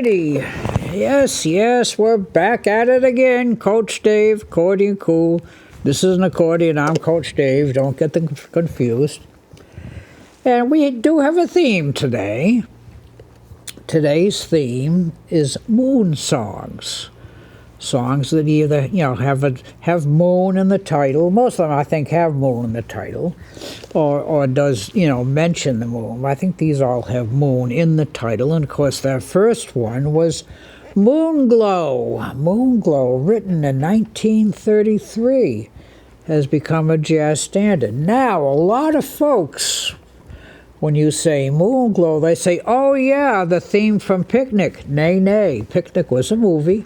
righty. Yes, we're back at it again. Coach Dave, Accordion Cool. This is an accordion. I'm Coach Dave. Don't get them confused. And we do have a theme today. Today's theme is moon songs. Songs that either, have moon in the title. Most of them, I think, have moon in the title. Or does, mention the moon. I think these all have moon in the title. And, of course, that first one was Moon Glow. Moon Glow, written in 1933, has become a jazz standard. Now, a lot of folks, when you say Moon Glow, they say, oh, yeah, the theme from Picnic. Nay. Picnic was a movie.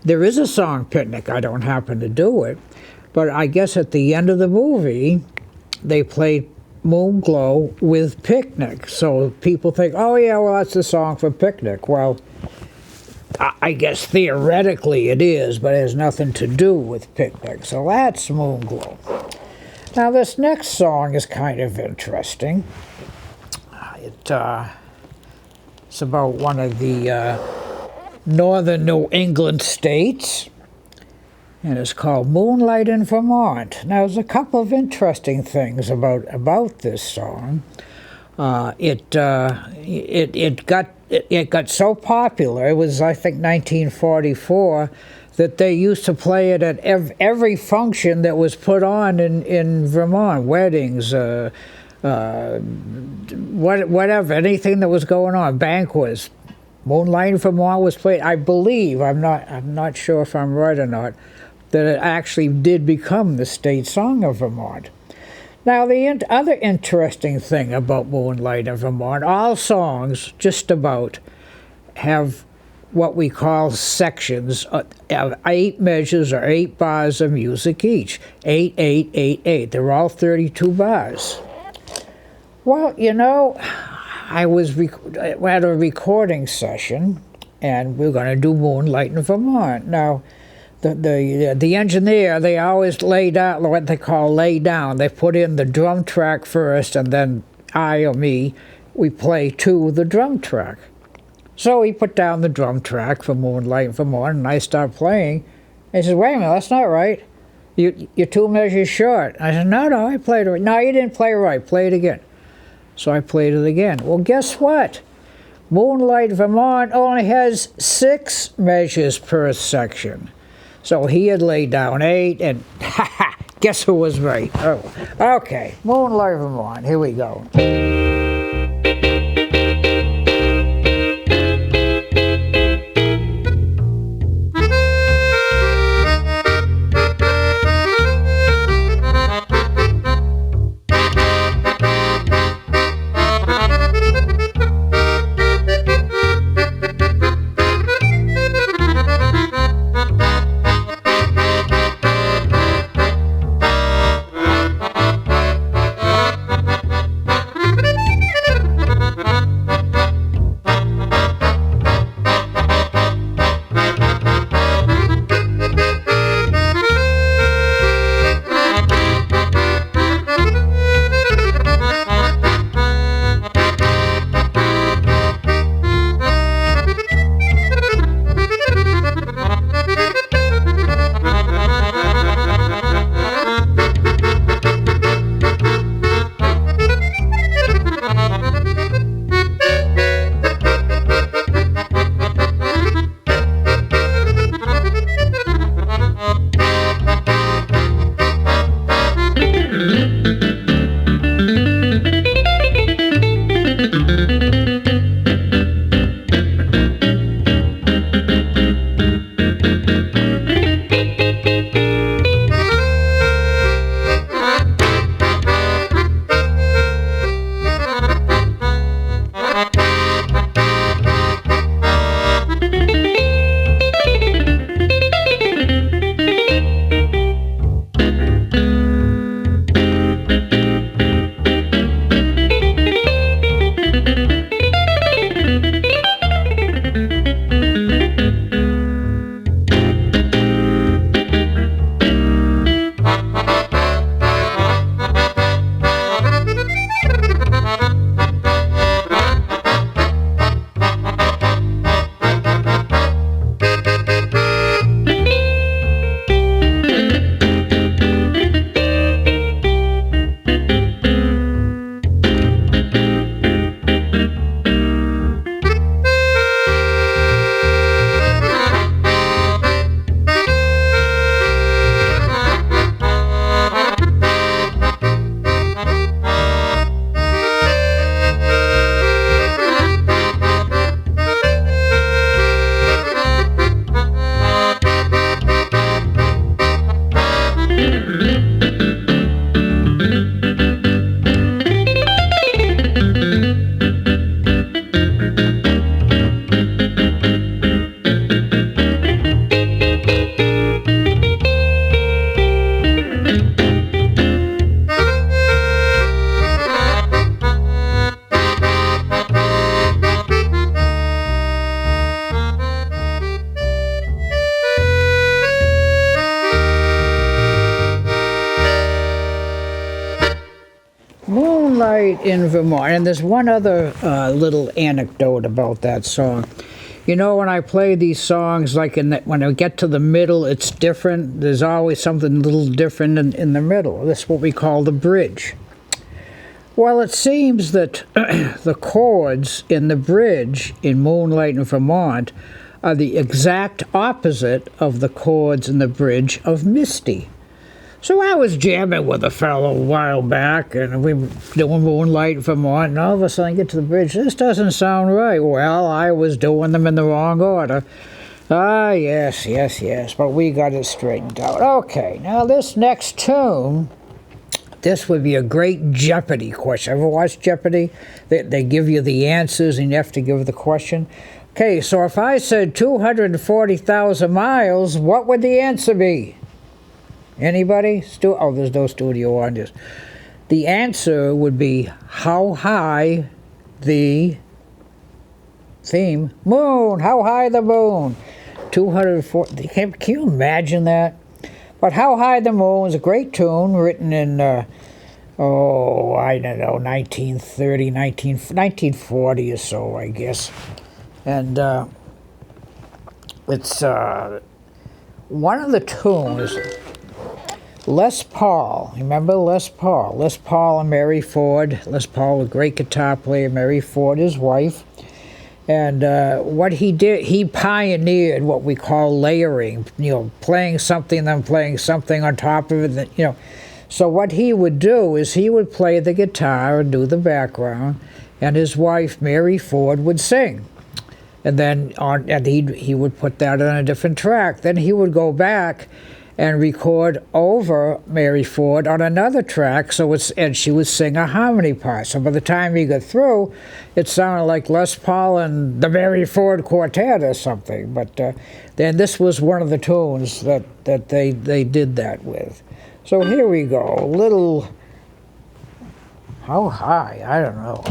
There is a song, Picnic. I don't happen to do it. But I guess at the end of the movie, they played Moon Glow with Picnic. So people think, oh, yeah, well, that's the song for Picnic. Well, I guess theoretically it is, but it has nothing to do with Picnic. So that's Moon Glow. Now, this next song is kind of interesting. It's about one of the northern New England states, and it's called Moonlight in Vermont. Now, there's a couple of interesting things about this song. It got so popular. It was, I think, 1944, that they used to play it at every function that was put on in Vermont, weddings, whatever, anything that was going on, banquets. Moonlight in Vermont was played. I believe, I'm not sure if I'm right or not, that it actually did become the state song of Vermont. Now, the other interesting thing about Moonlight in Vermont, all songs just about have what we call sections of 8 measures or 8 bars of music each. 8, 8, 8, 8. They're all 32 bars. Well, I was at a recording session, and we're going to do Moonlight in Vermont. Now, the engineer, they always lay down what they call lay down. They put in the drum track first, and then I or me, we play to the drum track. So he put down the drum track for Moonlight in Vermont, and I start playing. And he says, wait a minute, that's not right. You're 2 measures short. I said, no, I played it right. No, you didn't play it right. Play it again. So I played it again. Well, guess what? Moonlight Vermont only has 6 measures per section. So he had laid down 8, and guess who was right? Oh, okay. Moonlight Vermont. Here we go. Moonlight in Vermont. And there's one other little anecdote about that song. You know, when I play these songs, like when I get to the middle, it's different. There's always something a little different in the middle. That's what we call the bridge. Well, it seems that the chords in the bridge in Moonlight in Vermont are the exact opposite of the chords in the bridge of Misty. So I was jamming with a fellow a while back, and we were doing Moonlight in Vermont, and all of a sudden I get to the bridge. This doesn't sound right. Well, I was doing them in the wrong order. Ah, yes, but we got it straightened out. Okay, now this next tune, this would be a great Jeopardy question. Ever watch Jeopardy? They give you the answers, and you have to give the question. Okay, so if I said 240,000 miles, what would the answer be? Anybody? Oh, there's no studio audience. The answer would be how high the theme moon. How high the moon? 240. Can you imagine that? But How High the Moon is a great tune written in, I don't know, 1940 or so, I guess. And it's one of the tunes. Les Paul, remember Les Paul? Les Paul and Mary Ford. Les Paul, a great guitar player, Mary Ford, his wife. And what he did, he pioneered what we call layering, playing something, then playing something on top of it, So what he would do is he would play the guitar and do the background, and his wife, Mary Ford, would sing. And then he would put that on a different track. Then he would go back and record over Mary Ford on another track, and she would sing a harmony part. So by the time he got through, it sounded like Les Paul and the Mary Ford Quartet or something. But then this was one of the tunes that they did that with. So here we go, a little, how high, I don't know.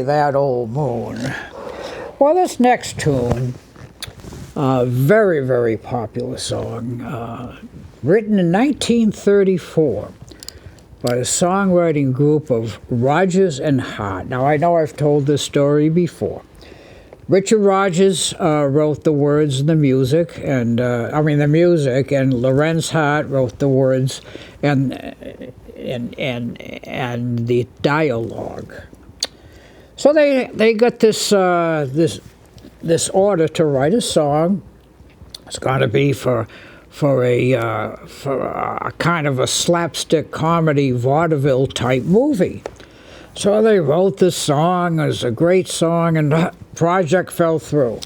by that old moon. Well, this next tune, very, very popular song, written in 1934 by the songwriting group of Rodgers and Hart. Now, I know I've told this story before. Richard Rodgers wrote the words and the music, and the music, and Lorenz Hart wrote the words and the dialogue. So they got this order to write a song. It's going to be for a kind of a slapstick comedy vaudeville type movie. So they wrote this song. It was a great song, and the project fell through.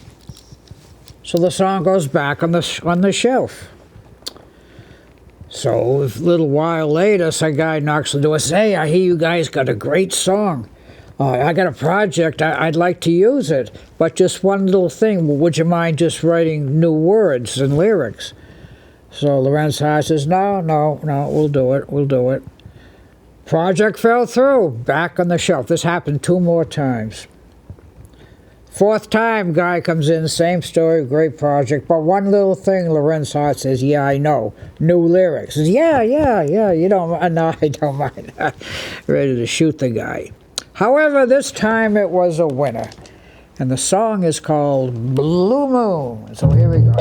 So the song goes back on the shelf. So a little while later, some guy knocks on the door and says, "Hey, I hear you guys got a great song. I got a project. I'd like to use it, but just one little thing. Would you mind just writing new words and lyrics?" So Lorenz Hart says, No, we'll do it. Project fell through, back on the shelf. This happened 2 more times. 4th time, guy comes in, same story, great project, but one little thing, Lorenz Hart says, "Yeah, I know, new lyrics." Says, yeah, you don't mind. No, I don't mind. Ready to shoot the guy. However, this time it was a winner, and the song is called Blue Moon. So here we go.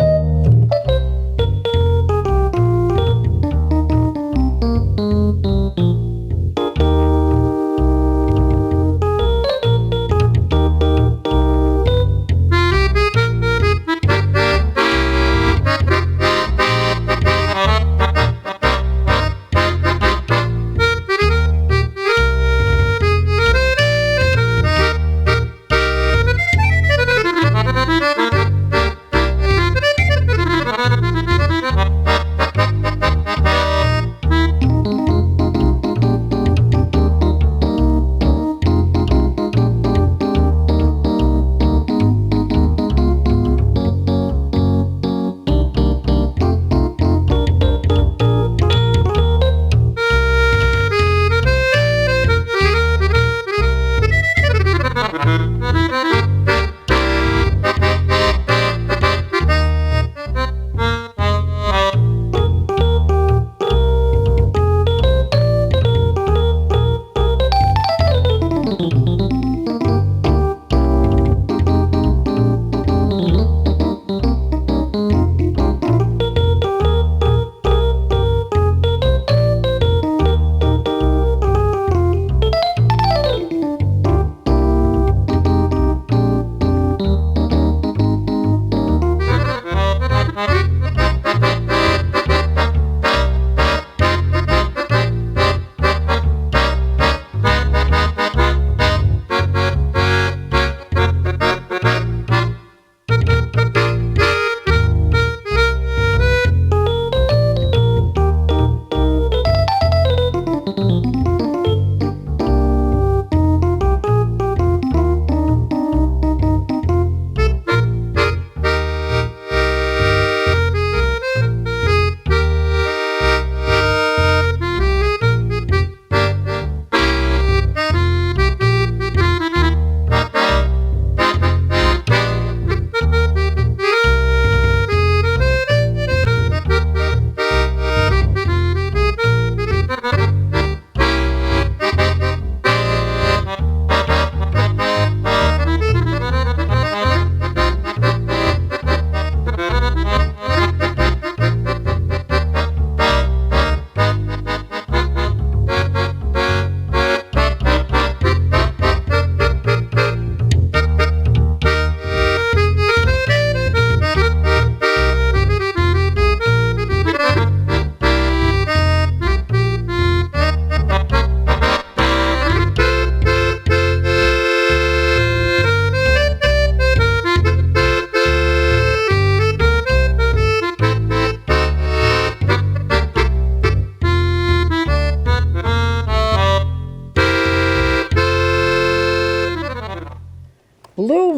Blue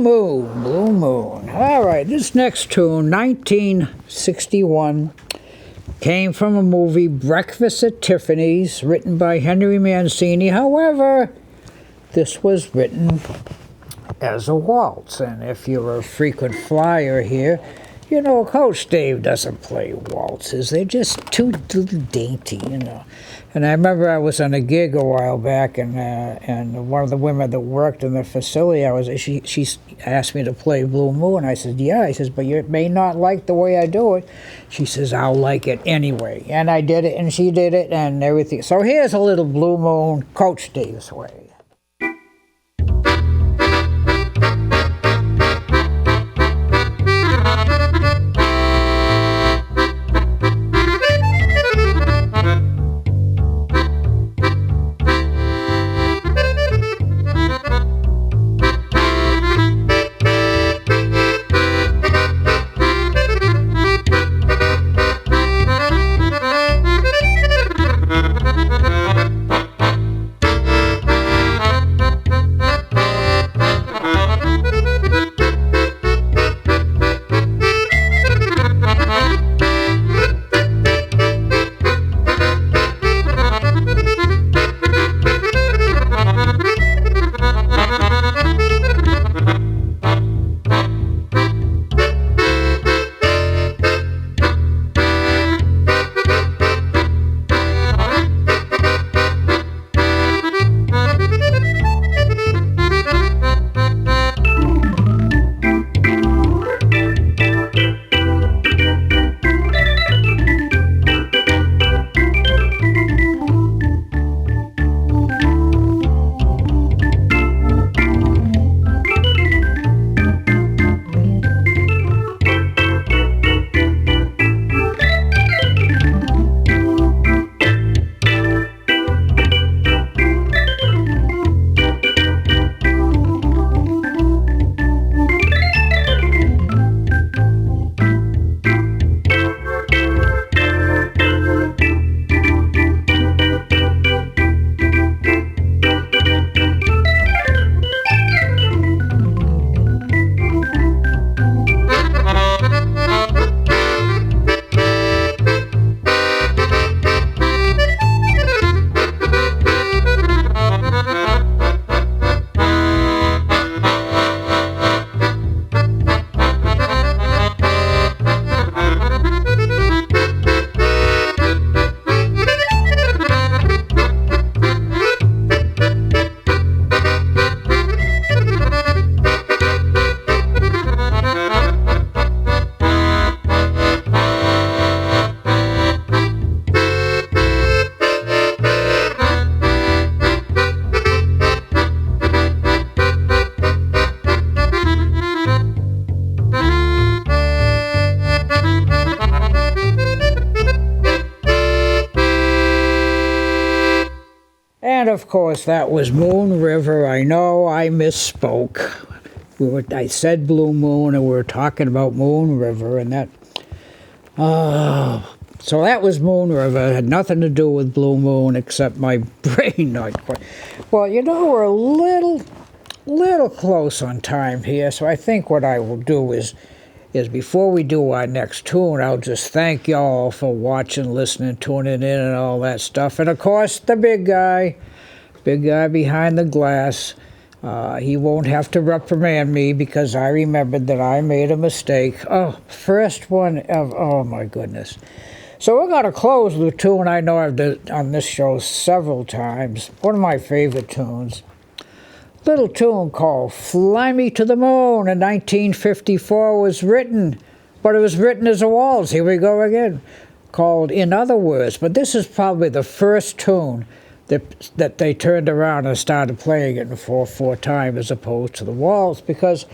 Moon. All right, this next tune, 1961, came from a movie, Breakfast at Tiffany's, written by Henry Mancini. However, this was written as a waltz. And if you're a frequent flyer here, you know Coach Dave doesn't play waltzes. They're just too dainty, you know. And I remember I was on a gig a while back, and one of the women that worked in the facility, she asked me to play Blue Moon. I said, yeah. I says, but you may not like the way I do it. She says, I'll like it anyway. And I did it, and she did it, and everything. So here's a little Blue Moon Coach Dave's way. And of course, that was Moon River. I know I misspoke. I said Blue Moon, and we were talking about Moon River, and that. So that was Moon River. It had nothing to do with Blue Moon, except my brain not quite. Well, you know, we're a little close on time here, so I think what I will do is before we do our next tune, I'll just thank y'all for watching, listening, tuning in, and all that stuff. And of course, the big guy behind the glass, he won't have to reprimand me because I remembered that I made a mistake. Oh, first one of, oh my goodness. So we're going to close with a tune I know I've done on this show several times. One of my favorite tunes. Little tune called Fly Me to the Moon in 1954 was written, but it was written as a waltz. Here we go again, called In Other Words. But this is probably the first tune that they turned around and started playing it in 4/4 time as opposed to the waltz, because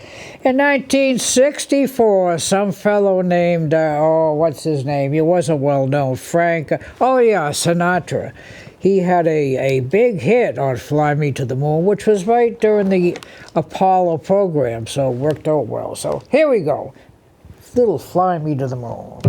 in 1964, some fellow named, what's his name? He wasn't well known, Sinatra. He had a big hit on Fly Me to the Moon, which was right during the Apollo program, so it worked out well. So here we go. Little Fly Me to the Moon.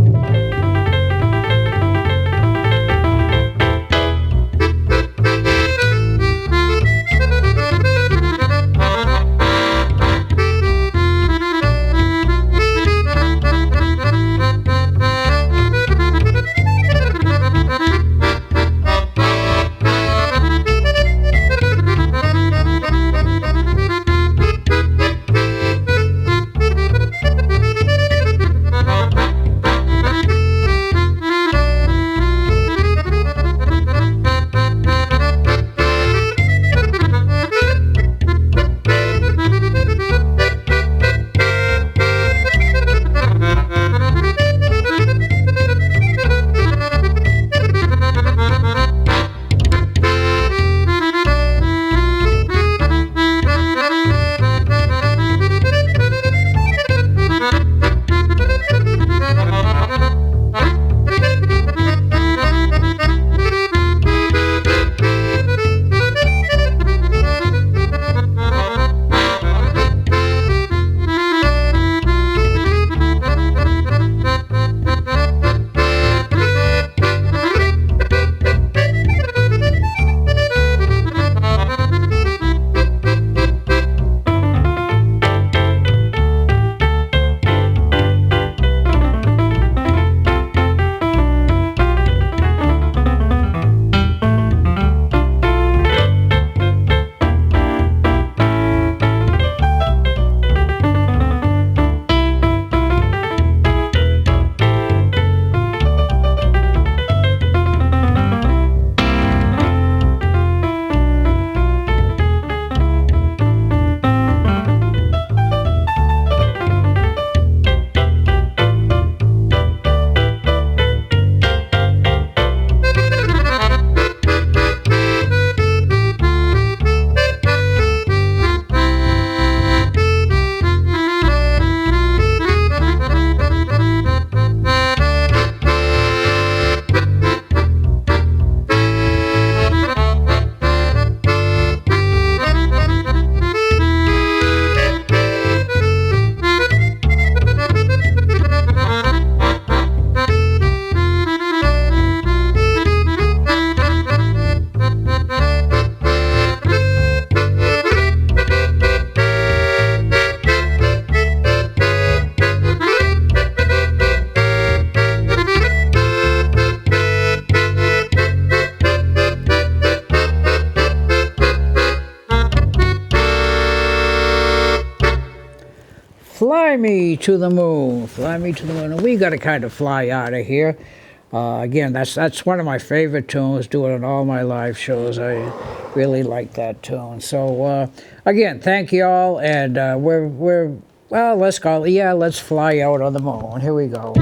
Fly Me to the Moon. Fly Me to the Moon. And we got to kind of fly out of here. Again, that's one of my favorite tunes, do it on all my live shows. I really like that tune. So, again, thank you all, and well, let's go. Yeah, let's fly out on the moon. Here we go.